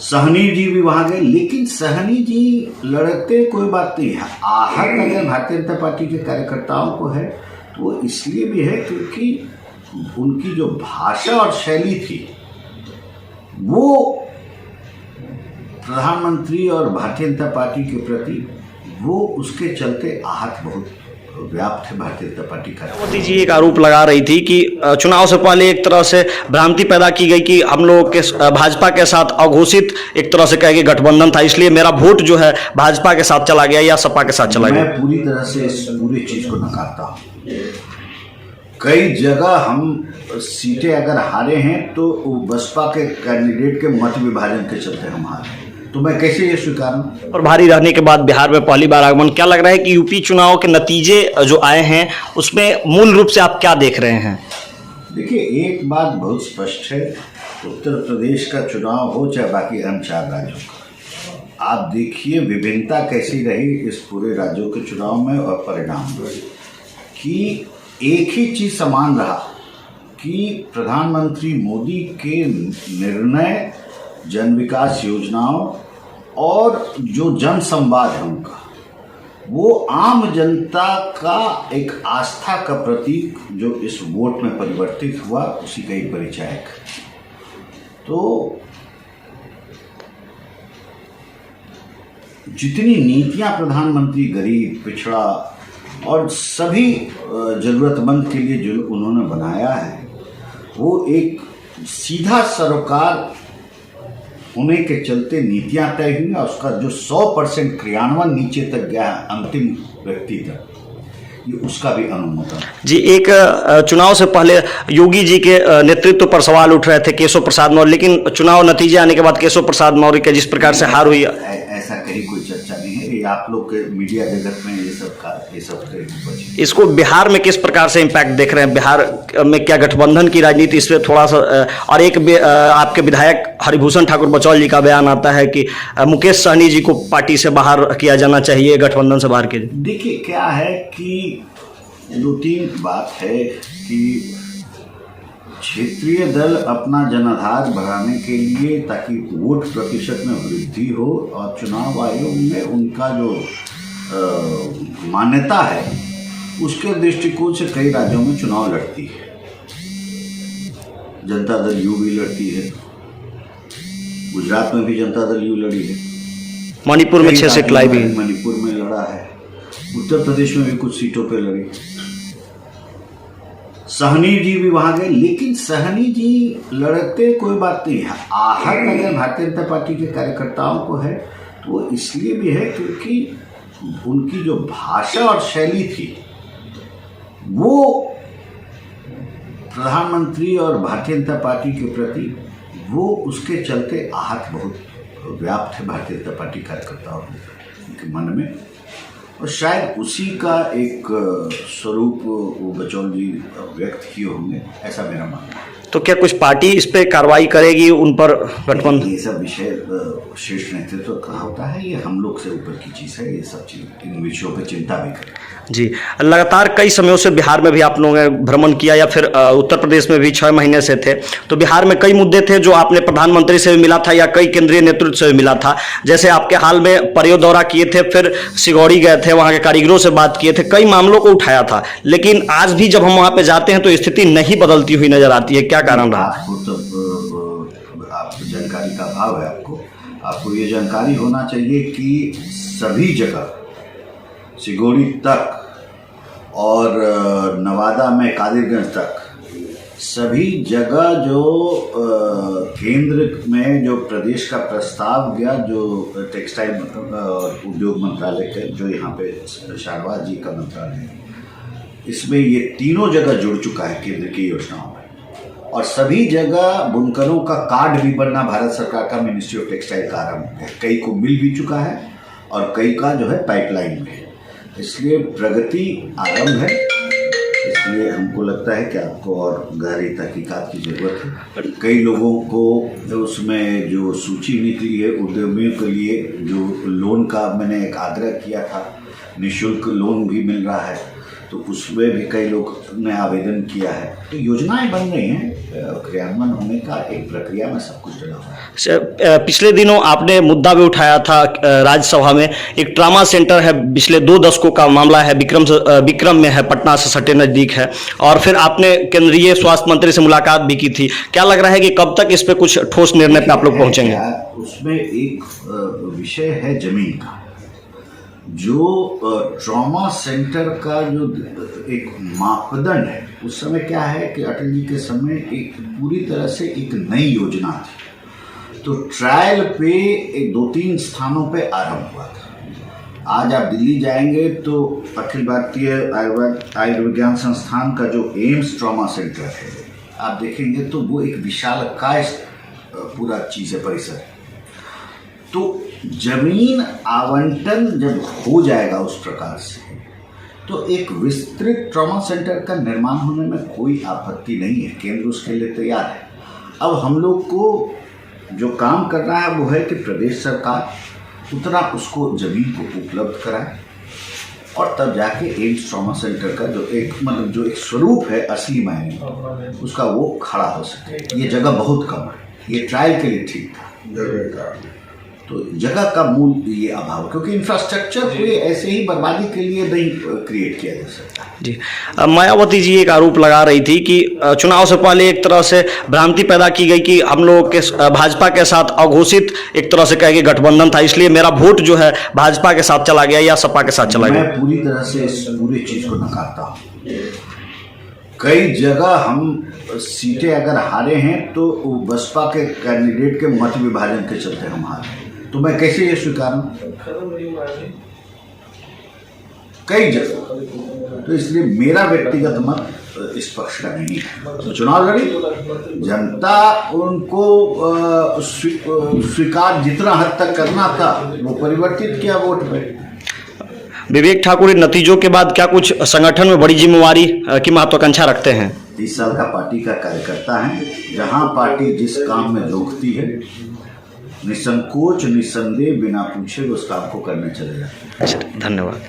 सहनी जी भी वहां गए, लेकिन सहनी जी लड़ते कोई बात नहीं है। आहत अगर भारतीय जनता पार्टी के कार्यकर्ताओं को है तो वो इसलिए भी है क्योंकि उनकी जो भाषा और शैली थी वो प्रधानमंत्री और भारतीय जनता पार्टी के प्रति वो उसके चलते आहत बहुत व्याप्त है भारतीय जनता पार्टी का। मोदी जी एक आरोप लगा रही थी कि चुनाव से पहले एक तरह से भ्रांति पैदा की गई कि हम लोग के भाजपा के साथ अघोषित एक तरह से कह के गठबंधन था, इसलिए मेरा वोट जो है भाजपा के साथ चला गया या सपा के साथ चला गया। मैं पूरी तरह से इस पूरी चीज को नकारता हूँ। कई जगह हम सीटें अगर हारे हैं तो बसपा के कैंडिडेट के मत विभाजन के चलते हम हारे, तो मैं कैसे ये स्वीकारूं। और भारी रहने के बाद बिहार में पहली बार आगमन, क्या लग रहा है कि यूपी चुनाव के नतीजे जो आए हैं उसमें मूल रूप से आप क्या देख रहे हैं? देखिए, एक बात बहुत स्पष्ट है, उत्तर प्रदेश का चुनाव हो चाहे बाकी अन्य 4 राज्यों का, आप देखिए विभिन्नता कैसी रही इस पूरे राज्यों के चुनाव में और परिणाम कि एक ही चीज समान रहा कि प्रधानमंत्री मोदी के निर्णय, जन विकास योजनाओं और जो जन संवाद है उनका, वो आम जनता का एक आस्था का प्रतीक जो इस वोट में परिवर्तित हुआ, उसी का एक परिचायक। तो जितनी नीतियां प्रधानमंत्री गरीब, पिछड़ा और सभी जरूरतमंद के लिए जो उन्होंने बनाया है, वो एक सीधा सरोकार होने के चलते नीतियां तय हुई और उसका जो 100% क्रियान्वयन नीचे तक गया अंतिम व्यक्ति तक, ये उसका भी अनुमोदन जी। एक चुनाव से पहले योगी जी के नेतृत्व पर सवाल उठ रहे थे केशव प्रसाद मौर्य, लेकिन चुनाव नतीजे आने के बाद केशव प्रसाद मौर्य के जिस प्रकार से हार हुई, ऐसा कहीं कोई चर्चा नहीं है। ये आप लोग के मीडिया जगत में ये सब इसको बिहार में किस प्रकार से इम्पैक्ट देख रहे हैं? बिहार में क्या गठबंधन की राजनीति इस पर थोड़ा सा, और एक आपके विधायक हरिभूषण ठाकुर बचौल जी का बयान आता है कि मुकेश सहनी जी को पार्टी से बाहर किया जाना चाहिए, गठबंधन से बाहर किया। देखिए, क्या है कि 2-3 बात है कि क्षेत्रीय दल अपना जनाधार बढ़ाने के लिए, ताकि वोट प्रतिशत में वृद्धि हो और चुनाव आयोग में उनका जो मान्यता है उसके दृष्टिकोण से कई राज्यों में चुनाव लड़ती है। जनता दल यू भी लड़ती है, गुजरात में भी जनता दल यू लड़ी है, मणिपुर में 6 सीट लाई भी, मणिपुर में लड़ा है, उत्तर प्रदेश में भी कुछ सीटों पे लड़ी। सहनी जी भी वहां गए, लेकिन सहनी जी लड़ते कोई बात नहीं है। आहत अगर भारतीय जनता पार्टी के कार्यकर्ताओं को है तो वो इसलिए भी है क्योंकि उनकी जो भाषा और शैली थी वो प्रधानमंत्री और भारतीय जनता पार्टी के प्रति वो उसके चलते आहत बहुत व्याप्त है भारतीय जनता पार्टी कार्यकर्ताओं के मन में, और शायद उसी का एक स्वरूप वो बचौल जी व्यक्त किए होंगे, ऐसा मेरा मानना है। तो क्या कुछ पार्टी इस पे कार्रवाई करेगी उन पर गठबंधन? ये सब विषय शीर्ष नेतृत्व का होता है, ये हम लोग से ऊपर की चीज़ है। ये सब चीज इन विषयों पर चिंता भी करें जी। लगातार कई समयों से बिहार में भी आप लोगों ने भ्रमण किया या फिर उत्तर प्रदेश में भी 6 महीने से थे, तो बिहार में कई मुद्दे थे जो आपने प्रधानमंत्री से भी मिला था या कई केंद्रीय नेतृत्व से भी मिला था। जैसे आपके हाल में परियो दौरा किए थे, फिर सिगौड़ी गए थे, वहाँ के कारीगरों से बात किए थे, कई मामलों को उठाया था, लेकिन आज भी जब हम वहाँ पे जाते हैं तो स्थिति नहीं बदलती हुई नजर आती है। क्या कारण रहा? आपको जानकारी का अभाव है। आपको ये जानकारी होना चाहिए कि सभी जगह सिगोड़ी तक और नवादा में कादिरगंज तक सभी जगह जो केंद्र में जो प्रदेश का प्रस्ताव गया, जो टेक्सटाइल उद्योग मंत्रालय के जो यहाँ पे शाहनवाज जी का मंत्रालय है, इसमें ये तीनों जगह जुड़ चुका है केंद्र की योजनाओं में, और सभी जगह बुनकरों का कार्ड भी बनना भारत सरकार का मिनिस्ट्री ऑफ टेक्सटाइल का आरंभ है। कई को मिल भी चुका है और कई का जो है पाइपलाइन में है, इसलिए प्रगति आरंभ है। इसलिए हमको लगता है कि आपको और गहरी तहकीकात की जरूरत है। कई लोगों को उसमें जो सूची निकली है उद्यमियों के लिए, जो लोन का मैंने एक आग्रह किया था, निःशुल्क लोन भी मिल रहा है, तो उसमें भी कई लोग ने आवेदन किया है। तो योजनाएं बन रही हैं, क्रियान्वयन होने का एक प्रक्रिया में सब कुछ डला हुआ है। पिछले दिनों आपने मुद्दा भी उठाया था राज्यसभा में, एक ट्रामा सेंटर है, पिछले 2 दशकों का मामला है, विक्रम में है, पटना से सटे नजदीक है, और फिर आपने केंद्रीय स्वास्थ्य मंत्री से मुलाकात भी की थी। क्या लग रहा है कि कब तक इस पे कुछ ठोस निर्णय पे आप लोग पहुंचेंगे? उसमें एक विषय है जमीन का। जो ट्रॉमा सेंटर का जो एक मापदंड है, उस समय क्या है कि अटल जी के समय एक पूरी तरह से एक नई योजना थी, तो ट्रायल पे एक 2-3 स्थानों पे आरंभ हुआ था। आज आप दिल्ली जाएंगे तो अखिल भारतीय आयुर्विज्ञान संस्थान का जो एम्स ट्रॉमा सेंटर है, आप देखेंगे तो वो एक विशालकाय पूरा चीज़ है, परिसर है। तो जमीन आवंटन जब हो जाएगा उस प्रकार से, तो एक विस्तृत ट्रॉमा सेंटर का निर्माण होने में कोई आपत्ति नहीं है। केंद्र उसके लिए तैयार है। अब हम लोग को जो काम करना है वो है कि प्रदेश सरकार उतना उसको जमीन को उपलब्ध कराए, और तब जाके एम्स ट्रॉमा सेंटर का जो एक स्वरूप है असली मायने उसका, वो खड़ा हो सके। ये जगह बहुत कम है, ये ट्रायल के लिए ठीक था, तो जगह का मूल ये अभाव, क्योंकि इंफ्रास्ट्रक्चर कोई ऐसे ही बर्बादी के लिए नहीं क्रिएट किया जा सकता। जी, मायावती जी एक आरोप लगा रही थी कि चुनाव से पहले एक तरह से भ्रांति पैदा की गई कि हम लोग के भाजपा के साथ अघोषित एक तरह से कह के गठबंधन था, इसलिए मेरा वोट जो है भाजपा के साथ चला गया या सपा के साथ चला गया। मैं पूरी तरह से इस पूरी चीज को नकारता हूँ। कई जगह हम सीटें अगर हारे हैं तो बसपा के कैंडिडेट के मत विभाजन के चलते हम हारे, तो मैं कैसे ये स्वीकारूं? कई जगह, तो इसलिए मेरा व्यक्तिगत मत इस पक्ष का नहीं है। तो चुनाव लड़ी, जनता उनको स्वीकार जितना हद तक करना था वो परिवर्तित किया वोट में। विवेक ठाकुर, नतीजों के बाद क्या कुछ संगठन में बड़ी जिम्मेवारी की महत्वाकांक्षा रखते हैं? 30 साल का पार्टी का कार्यकर्ता है। जहां पार्टी जिस काम में रोकती है, निसंकोच निसंदेह बिना पूछे उस काम को करने चले जाते हैं। धन्यवाद।